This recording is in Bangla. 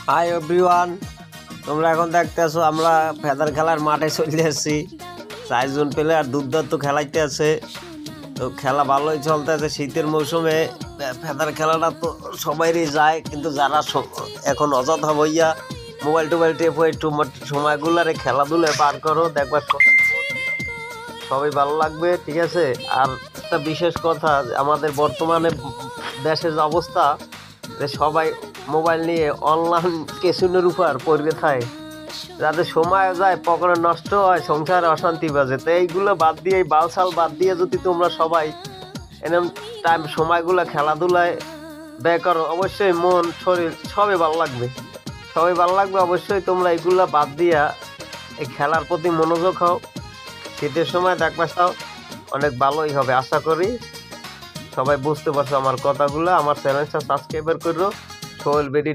হাই এভরিওয়ান, তোমরা এখন দেখতেছো আমরা ফেদার খেলার মাঠে চলে এসেছি। 4 জন প্লেয়ার দুর্দান্ত খেলাইতে আছে। তো খেলা ভালোই চলতেছে। শীতের মৌসুমে ফেদার খেলাটা তো সবাইরই যায়, কিন্তু যারা এখন অযথা বইয়া মোবাইল টোবাইল টেপ হয়ে একটু সময়গুলারে খেলাধুলায় পার করো, দেখবা সবাই ভালো লাগবে। ঠিক আছে। আর একটা বিশেষ কথা, আমাদের বর্তমানে দেশের যে অবস্থা, যে সবাই মোবাইল নিয়ে অনলাইন কেসিনোর উপর পড়বে থাকে, যাতে সময় যায়, পকেটে নষ্ট হয়, সংসারে অশান্তি বাজে। তো এইগুলো বাদ দিয়ে, এই বালসাল বাদ দিয়ে যদি তোমরা সবাই এরকম টাইম সময়গুলো খেলাধুলায় ব্যয় করো, অবশ্যই মন শরীর সবই ভালো লাগবে। সবাই ভালো লাগবে। অবশ্যই তোমরা এইগুলা বাদ দিয়া এই খেলার প্রতি মনোযোগ হও। শীতের সময় দেখবা তাও অনেক ভালোই হবে। আশা করি সবাই বুঝতে পারছো আমার কথাগুলো। আমার চ্যানেলটা সাবস্ক্রাইবার করো, সোহেল বেডি